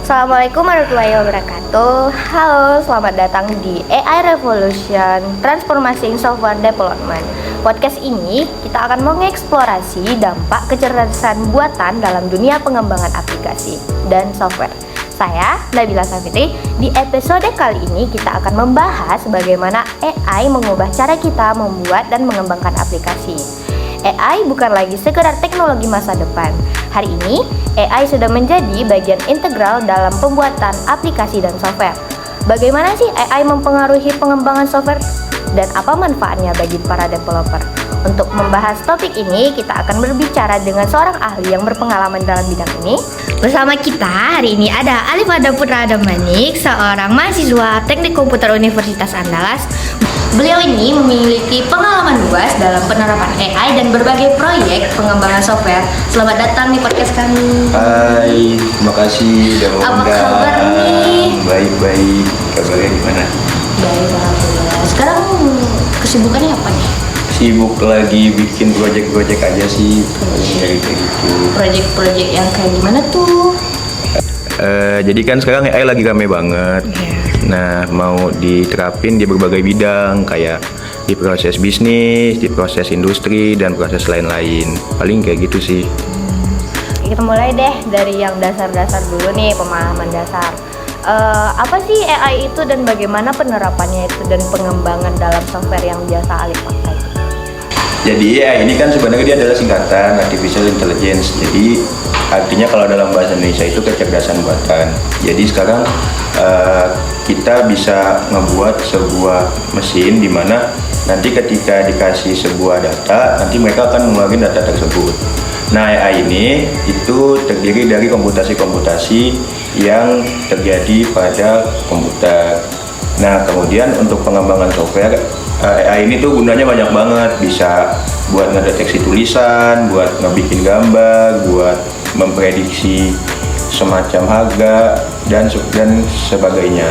Assalamualaikum warahmatullahi wabarakatuh. Halo, selamat datang di AI Revolution Transforming Software Development. Podcast ini kita akan mengeksplorasi dampak kecerdasan buatan dalam dunia pengembangan aplikasi dan software. Saya, Nabila Safitri. Di episode kali ini kita akan membahas bagaimana AI mengubah cara kita membuat dan mengembangkan aplikasi. AI bukan lagi sekedar teknologi masa depan. Hari ini, AI sudah menjadi bagian integral dalam pembuatan aplikasi dan software. Bagaimana sih AI mempengaruhi pengembangan software dan apa manfaatnya bagi para developer? Untuk membahas topik ini, kita akan berbicara dengan seorang ahli yang berpengalaman dalam bidang ini. Bersama kita hari ini ada Alifada Putra Adamanik, seorang mahasiswa Teknik Komputer Universitas Andalas. Beliau ini memiliki pengalaman luas dalam penerapan AI dan berbagai proyek pengembangan software. Selamat datang di podcast kami. Hai, terima kasih udah Apa undang. kabar nih? Baik-baik, kabarnya gimana? Baik, alhamdulillah. Sekarang kesibukannya apa nih? Sibuk lagi bikin project-project aja sih, kayak gitu. Proyek-proyek yang kayak gimana tuh? Jadi kan sekarang AI lagi rame banget. Nah, mau diterapin di berbagai bidang, kayak di proses bisnis, di proses industri, dan proses lain-lain. Paling kayak gitu sih. Kita mulai deh dari yang dasar-dasar dulu nih, pemahaman dasar. Apa sih AI itu dan bagaimana penerapannya itu dan pengembangan dalam software yang biasa Alif pakai? Jadi AI ini kan sebenarnya dia adalah singkatan Artificial Intelligence. Jadi artinya kalau dalam bahasa Indonesia itu kecerdasan buatan. Jadi sekarang kita bisa membuat sebuah mesin di mana nanti ketika dikasih sebuah data, nanti mereka akan mengeluarkan data tersebut. Nah, AI ini itu terdiri dari komputasi-komputasi yang terjadi pada komputer. Nah, kemudian untuk pengembangan software, AI ini tuh gunanya banyak banget. Bisa buat ngedeteksi tulisan, buat ngebikin gambar, buat memprediksi semacam harga dan sebagainya.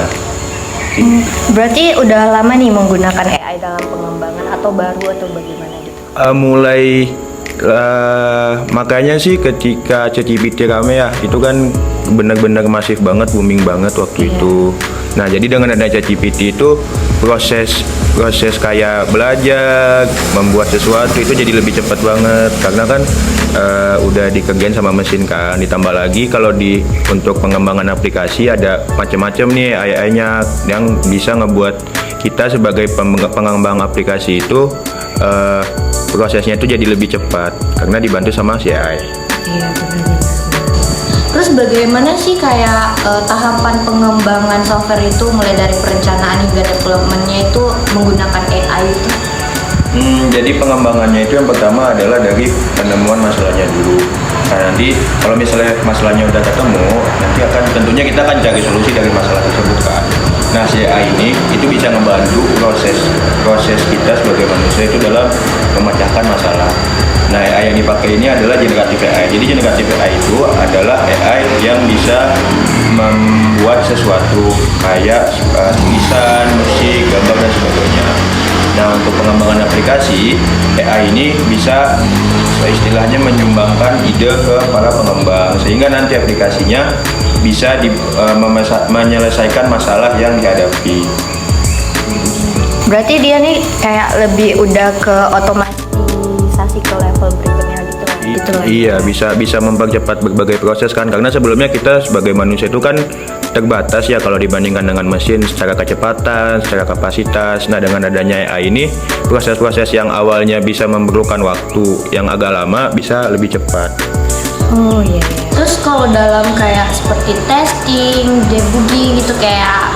Berarti udah lama nih menggunakan AI dalam pengembangan atau baru atau bagaimana gitu? Makanya sih ketika ChatGPT rame ya, itu kan benar-benar masif banget, booming banget waktu itu. Nah, jadi dengan adanya ChatGPT itu proses kayak belajar, membuat sesuatu itu jadi lebih cepat banget karena kan udah dikerjain sama mesin kan. Ditambah lagi kalau untuk pengembangan aplikasi ada macam-macam nih AI-nya yang bisa ngebuat kita sebagai pengembang aplikasi itu prosesnya itu jadi lebih cepat karena dibantu sama si AI. Iya, benar. Terus bagaimana sih kayak tahapan pengembangan software itu mulai dari perencanaan hingga developmentnya itu menggunakan AI itu? Jadi pengembangannya itu yang pertama adalah dari penemuan masalahnya dulu. Nah, nanti kalau misalnya masalahnya udah ketemu, nanti tentunya kita akan cari solusi dari masalah tersebut kan. Nah, si AI ini itu bisa membantu proses kita sebagai manusia itu dalam memecahkan masalah. Nah, AI yang dipakai ini adalah generatif AI. Jadi generatif AI itu adalah AI yang bisa membuat sesuatu kayak tulisan, musik, gambar dan sebagainya. Nah, untuk pengembangan aplikasi, AI ini bisa istilahnya menyumbangkan ide ke para pengembang sehingga nanti aplikasinya bisa menyelesaikan masalah yang dihadapi. Berarti dia nih kayak lebih udah ke otomatisasi ke level berikutnya gitu lah. Iya, bisa mempercepat berbagai proses kan, karena sebelumnya kita sebagai manusia itu kan terbatas ya kalau dibandingkan dengan mesin secara kecepatan, secara kapasitas. Nah, dengan adanya AI ini proses-proses yang awalnya bisa memerlukan waktu yang agak lama bisa lebih cepat. Oh iya. Terus kalau dalam kayak seperti testing, debugging gitu kayak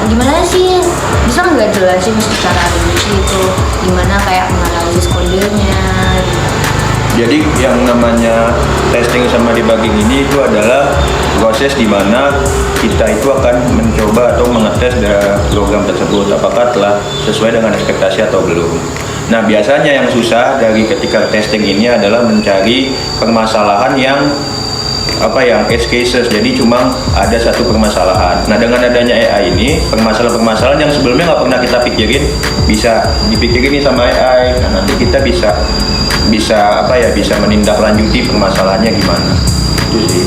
gimana sih? Bisa nggak jelasin secara rinci itu gimana kayak menganalisis kodenya? Jadi yang namanya testing sama debugging ini itu adalah proses di mana kita itu akan mencoba atau mengetes program tersebut apakah telah sesuai dengan ekspektasi atau belum. Nah, biasanya yang susah dari ketika testing ini adalah mencari permasalahan yang edge cases. Jadi cuma ada satu permasalahan. Nah, dengan adanya AI ini, permasalahan-permasalahan yang sebelumnya nggak pernah kita pikirin bisa dipikirin nih sama AI. Nah, nanti kita bisa menindaklanjuti permasalahannya gimana. Itu sih.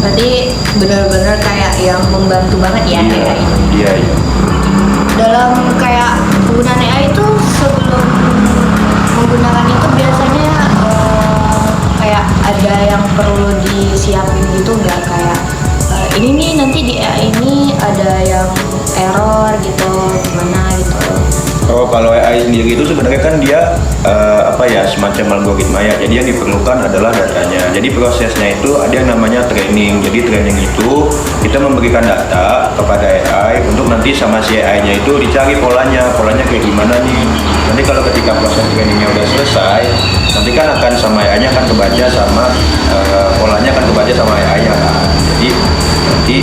Berarti benar-benar kayak yang membantu banget ya Iya, AI. iya, iya. Dalam kayak penggunaan AI itu sebelum menggunakan itu biasanya kayak ada yang perlu disiapin gitu nggak, kayak ini nih nanti di AI ini ada yang error gitu gimana gitu. Oh, kalau AI sendiri itu sebenarnya kan dia semacam algoritma ya. Jadi yang diperlukan adalah datanya. Jadi prosesnya itu ada yang namanya training. Jadi training itu kita memberikan data kepada AI untuk nanti sama si AI-nya itu dicari polanya kayak gimana nih. Nanti kalau ketika proses trainingnya udah selesai, nanti kan akan sama AI-nya akan kebaca sama polanya akan kebaca sama AI-nya kan. Jadi nanti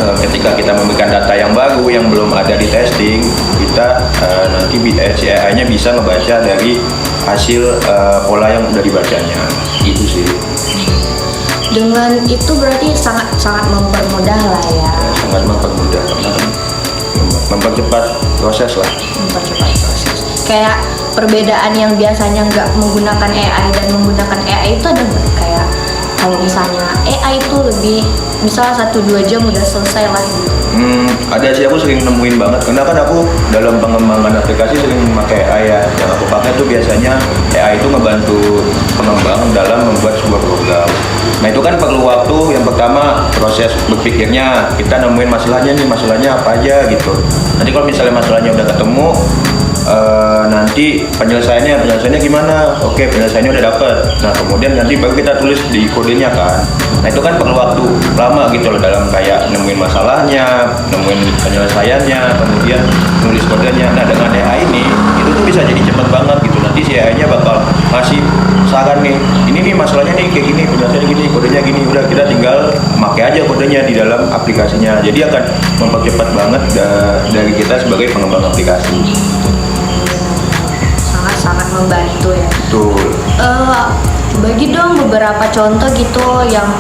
ketika kita memberikan data yang baru yang belum ada di testing, kita nanti si AI-nya bisa ngebaca dari hasil pola yang udah dibacanya. Itu sih. Dengan itu berarti sangat mempermudah lah ya. Sangat mempermudah karena mempercepat proses lah. Mempercepat proses. Kayak perbedaan yang biasanya nggak menggunakan AI dan menggunakan AI itu ada nggak? Kayak kalau misalnya AI itu lebih misalnya 1-2 jam udah selesai lah gitu. Ada sih, aku sering nemuin banget karena kan aku dalam pengembangan aplikasi sering memakai AI ya. Yang aku pakai tuh biasanya AI itu ngebantu pengembang dalam membuat sebuah program. Nah itu kan perlu waktu. Yang pertama proses berpikirnya, kita nemuin masalahnya apa aja gitu. Nanti kalau misalnya masalahnya udah ketemu, nanti penyelesaiannya gimana? Oke, penyelesaiannya udah dapet. Nah kemudian nanti baru kita tulis di kodenya kan. Nah itu kan perlu waktu lama gitu loh dalam kayak nemuin masalahnya, nemuin penyelesaiannya, kemudian nulis kodenya. Nah dengan AI ini itu tuh bisa jadi cepet banget gitu. Nanti si AI-nya bakal ngasih saran nih, ini nih masalahnya nih kayak gini, penyelesaiannya gini, kodenya gini. Udah kita tinggal pakai aja kodenya di dalam aplikasinya. Jadi akan mempercepat banget dari kita sebagai pengembang aplikasi. Sangat membantu ya. Betul. Bagi dong beberapa contoh gitu yang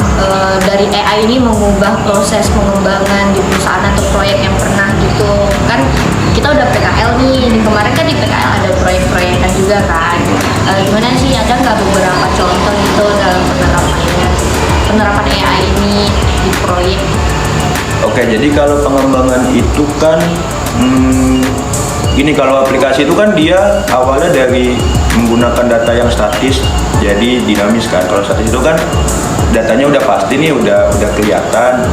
dari AI ini mengubah proses pengembangan di perusahaan atau proyek yang pernah gitu. Kan kita udah PKL nih, kemarin kan di PKL ada proyek-proyekan juga kan. Gimana sih, ada nggak beberapa contoh gitu dalam penerapan AI ini di proyek? Oke, jadi kalau pengembangan itu kan gini, kalau aplikasi itu kan dia awalnya dari menggunakan data yang statis jadi dinamis kan. Kalau statis itu kan datanya udah pasti nih, udah kelihatan.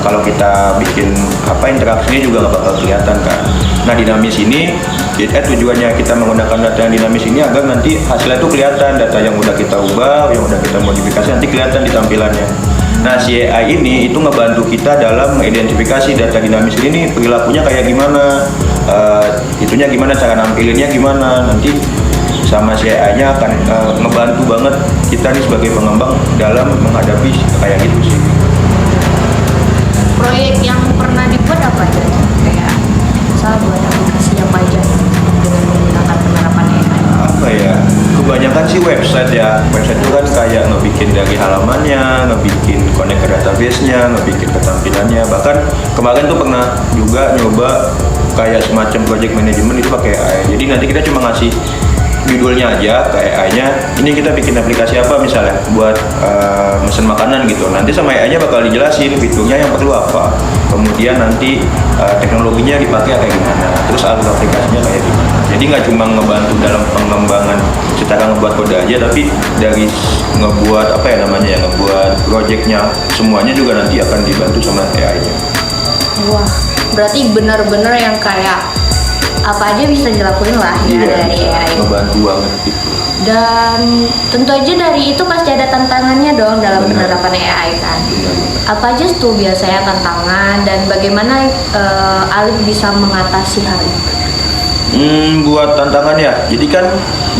Kalau kita bikin interaksinya juga nggak bakal kelihatan kan. Nah dinamis ini tujuannya kita menggunakan data yang dinamis ini agar nanti hasilnya itu kelihatan. Data yang udah kita ubah, yang udah kita modifikasi nanti kelihatan di tampilannya. Nah si AI ini itu ngebantu kita dalam mengidentifikasi data dinamis ini perilakunya kayak gimana, itunya gimana, cara nampilinnya gimana. Nanti sama si AI-nya akan ngebantu banget kita nih sebagai pengembang dalam menghadapi kayak gitu sih. Proyek yang pernah dibuat apa aja? Kayak misal buat aplikasi apa aja dengan menggunakan penerapan AI? Apa ya? Kebanyakan sih website ya. Website itu kan kayak ngebikin dari halamannya, ngebikin connect ke database-nya, ngebikin ketampilannya. Bahkan kemarin tuh pernah juga nyoba kayak semacam project management itu pakai AI. Jadi nanti kita cuma ngasih judulnya aja ke AI-nya, ini kita bikin aplikasi apa misalnya buat mesen makanan gitu. Nanti sama AI-nya bakal dijelasin fiturnya yang perlu apa, kemudian nanti teknologinya dipakai kayak gimana, terus alur aplikasinya kayak gimana. Jadi nggak cuma ngebantu dalam pengembangan secara ngebuat kode aja, tapi dari ngebuat ngebuat projectnya semuanya juga nanti akan dibantu sama AI-nya. Wah, berarti benar-benar yang kayak apa aja bisa dilakuin lah ya dari AI. Ngebantu banget gitu. Dan tentu aja dari itu pasti ada tantangannya dong dalam penerapan AI kan. Apa aja tuh biasanya tantangan dan bagaimana Alif bisa mengatasi hal itu? Buat tantangan ya, jadi kan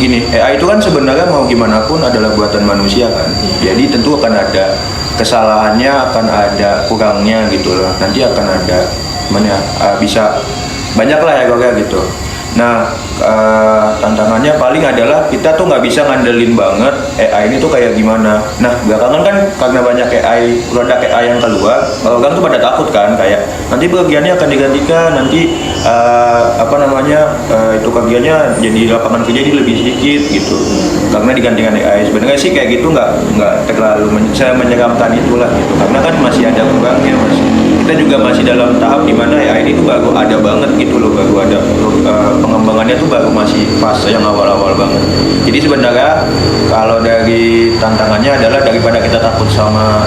gini, AI itu kan sebenarnya mau gimana pun adalah buatan manusia kan. Jadi tentu akan ada kesalahannya, akan ada kurangnya gitu loh. Nanti akan ada bisa banyak lah ya gitu. Nah, tantangannya paling adalah kita tuh nggak bisa ngandelin banget AI ini tuh kayak gimana. Nah, belakangan kan karena banyak AI, produk AI yang keluar, orang tuh pada takut kan, kayak nanti bagiannya akan digantikan, nanti itu kerjanya jadi lapangan kerja jadi lebih sedikit gitu, karena digantikan AI. Sebenarnya sih kayak gitu nggak terlalu saya menyeramkan itulah gitu, karena kan masih ada kurangnya, kita juga masih dalam tahap dimana AI ini tuh baru ada banget gitu loh, baru ada pengembangannya tuh baru masih fase yang awal-awal banget. Jadi sebenarnya kalau dari tantangannya adalah daripada kita takut sama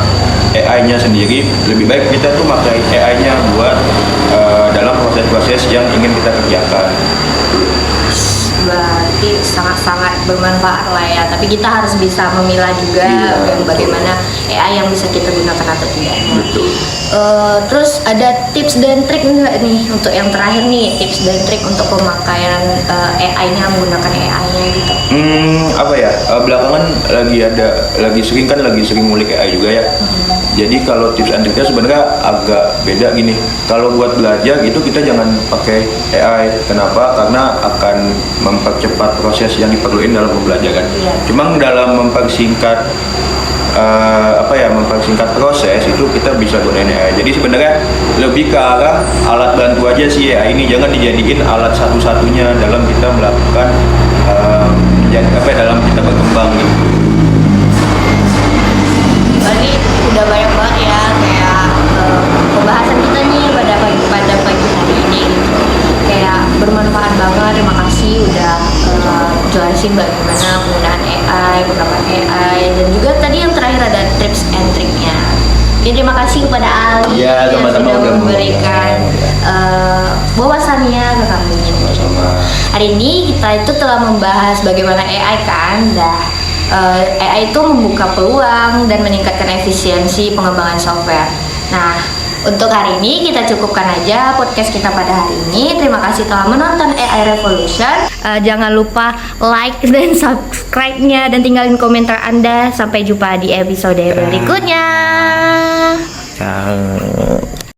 AI-nya sendiri, lebih baik kita tuh pakai AI-nya buat dalam proses-proses yang ingin kita kerjakan. Berarti sangat-sangat bermanfaat lah ya, tapi kita harus bisa memilah juga bagaimana AI yang bisa kita gunakan atau tidak. Betul. Terus ada tips dan trik nggak nih untuk yang terakhir nih, tips dan trik untuk pemakaian AI-nya, menggunakan AI-nya gitu? Belakangan lagi sering ngulik AI juga ya. Jadi kalau tips and triknya sebenarnya agak beda gini. Kalau buat belajar gitu kita jangan pakai AI. Kenapa? Karena akan mempercepat proses yang diperluin dalam pembelajaran. Cuma dalam mempersingkat proses itu kita bisa gunain AI. Jadi sebenarnya lebih ke arah alat bantu aja sih AI ini, jangan dijadiin alat satu-satunya dalam kita melakukan dalam kita berkembang gitu. Berarti udah banyak banget ya kayak pembahasan kita nih pada pagi hari ini gitu. Kayak bermanfaat banget. Terima kasih udah jelasin bagaimana penggunaan AI, penerapan AI, dan juga tadi yang terakhir ada tips and triknya. Jadi terima kasih kepada Ali yang sudah memberikan wawasannya ke kami. Hari ini kita itu telah membahas bagaimana AI kan, AI itu membuka peluang dan meningkatkan efisiensi pengembangan software. Nah, untuk hari ini kita cukupkan aja podcast kita pada hari ini. Terima kasih telah menonton AI Revolution. Jangan lupa like dan subscribe-nya dan tinggalin komentar Anda. Sampai jumpa di episode berikutnya. Ciao.